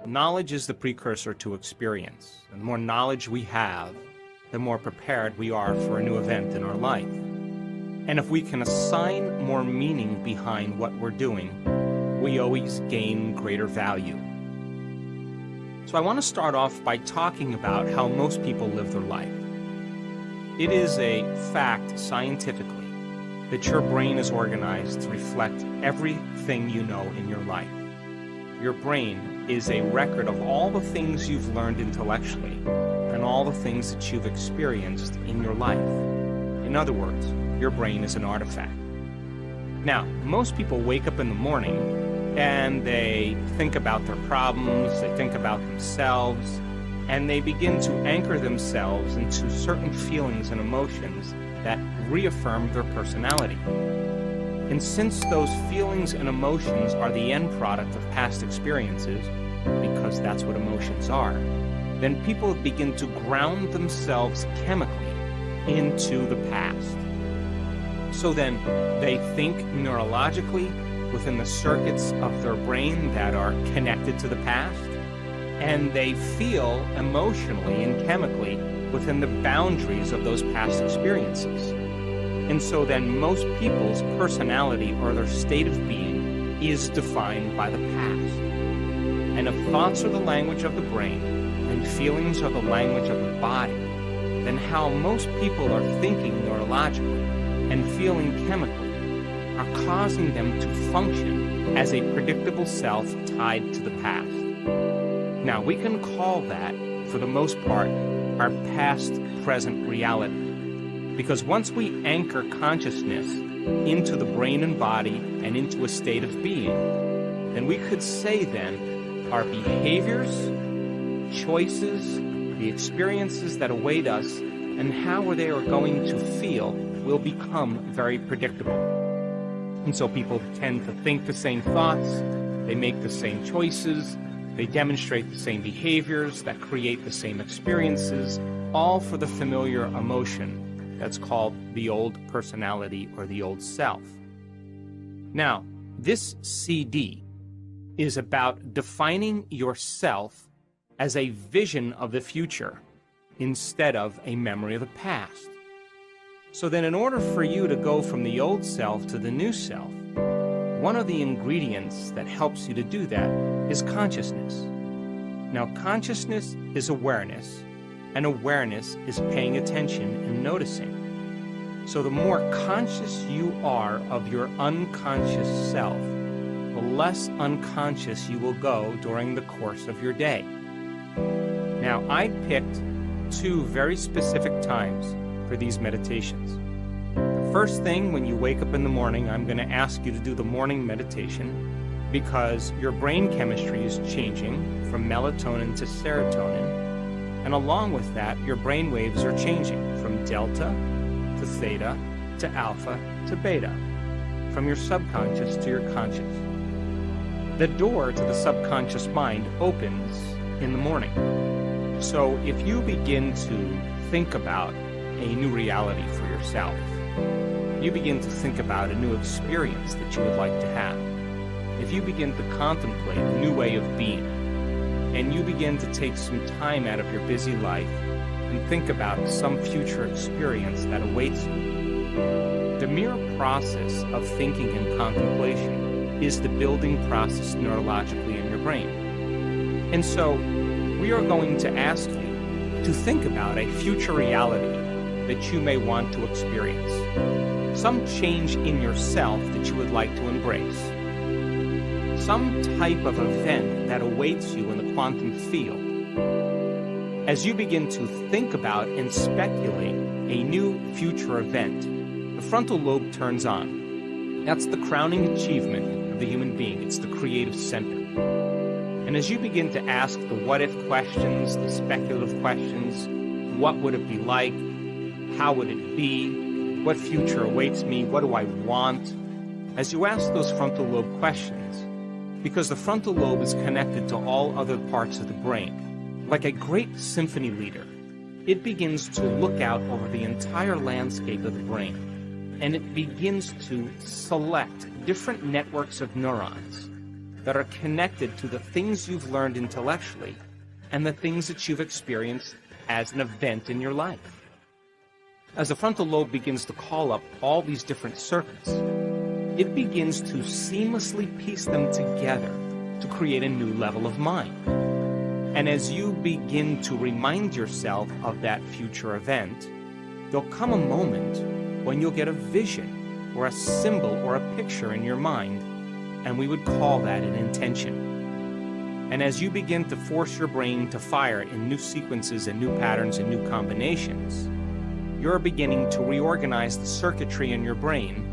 knowledge is the precursor to experience. And the more knowledge we have, the more prepared we are for a new event in our life. And if we can assign more meaning behind what we're doing, we always gain greater value. So I want to start off by talking about how most people live their life. It is a fact scientifically that your brain is organized to reflect everything you know in your life. Your brain is a record of all the things you've learned intellectually and all the things that you've experienced in your life. In other words, your brain is an artifact. Now, most people wake up in the morning and they think about their problems, they think about themselves, and they begin to anchor themselves into certain feelings and emotions that reaffirm their personality. And since those feelings and emotions are the end product of past experiences, because that's what emotions are, then people begin to ground themselves chemically into the past. So then they think neurologically within the circuits of their brain that are connected to the past, and they feel emotionally and chemically within the boundaries of those past experiences. And so then most people's personality or their state of being is defined by the past. And if thoughts are the language of the brain and feelings are the language of the body, then how most people are thinking neurologically and feeling chemically are causing them to function as a predictable self tied to the past. Now, we can call that, for the most part, our past-present reality. Because once we anchor consciousness into the brain and body and into a state of being, then we could say then our behaviors, choices, the experiences that await us, and how they are going to feel will become very predictable. And so people tend to think the same thoughts, they make the same choices, they demonstrate the same behaviors that create the same experiences, all for the familiar emotion that's called the old personality or the old self. Now, this CD is about defining yourself as a vision of the future instead of a memory of the past. So then in order for you to go from the old self to the new self, one of the ingredients that helps you to do that is consciousness. Now, consciousness is awareness, and awareness is paying attention and noticing. So the more conscious you are of your unconscious self, the less unconscious you will go during the course of your day. Now, I picked two very specific times for these meditations. The first thing, when you wake up in the morning, I'm going to ask you to do the morning meditation because your brain chemistry is changing from melatonin to serotonin. And along with that, your brain waves are changing from delta to theta to alpha to beta, from your subconscious to your conscious. The door to the subconscious mind opens in the morning. So if you begin to think about a new reality for yourself, you begin to think about a new experience that you would like to have, if you begin to contemplate a new way of being, and you begin to take some time out of your busy life and think about some future experience that awaits you, the mere process of thinking and contemplation is the building process neurologically in your brain. And so we are going to ask you to think about a future reality that you may want to experience, some change in yourself that you would like to embrace, some type of event that awaits you in the quantum field. As you begin to think about and speculate a new future event, the frontal lobe turns on. That's the crowning achievement of the human being. It's the creative center. And as you begin to ask the what-if questions, the speculative questions, what would it be like? How would it be? What future awaits me? What do I want? As you ask those frontal lobe questions, because the frontal lobe is connected to all other parts of the brain, like a great symphony leader, it begins to look out over the entire landscape of the brain, and it begins to select different networks of neurons that are connected to the things you've learned intellectually and the things that you've experienced as an event in your life. As the frontal lobe begins to call up all these different circuits, it begins to seamlessly piece them together to create a new level of mind. And as you begin to remind yourself of that future event, there'll come a moment when you'll get a vision or a symbol or a picture in your mind, and we would call that an intention. And as you begin to force your brain to fire in new sequences and new patterns and new combinations, you're beginning to reorganize the circuitry in your brain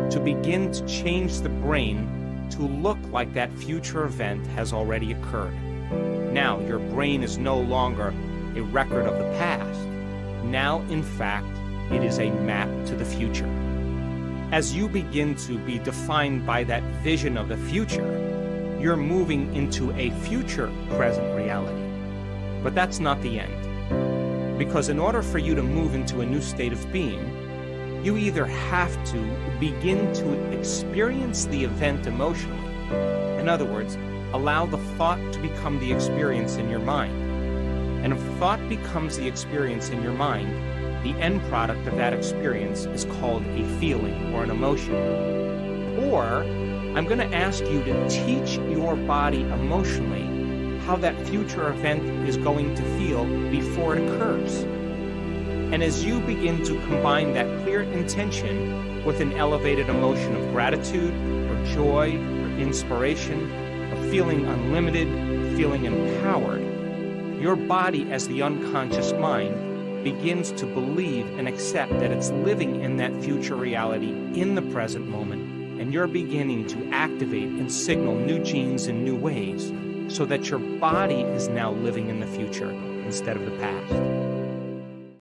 to begin to change the brain to look like that future event has already occurred. Now, your brain is no longer a record of the past. Now, in fact, it is a map to the future. As you begin to be defined by that vision of the future, you're moving into a future present reality. But that's not the end. Because in order for you to move into a new state of being, you either have to begin to experience the event emotionally. In other words, allow the thought to become the experience in your mind. And if thought becomes the experience in your mind, the end product of that experience is called a feeling or an emotion. Or I'm going to ask you to teach your body emotionally how that future event is going to feel before it occurs. And as you begin to combine that clear intention with an elevated emotion of gratitude or joy or inspiration, of feeling unlimited, feeling empowered, your body as the unconscious mind begins to believe and accept that it's living in that future reality in the present moment, and you're beginning to activate and signal new genes in new ways so that your body is now living in the future instead of the past.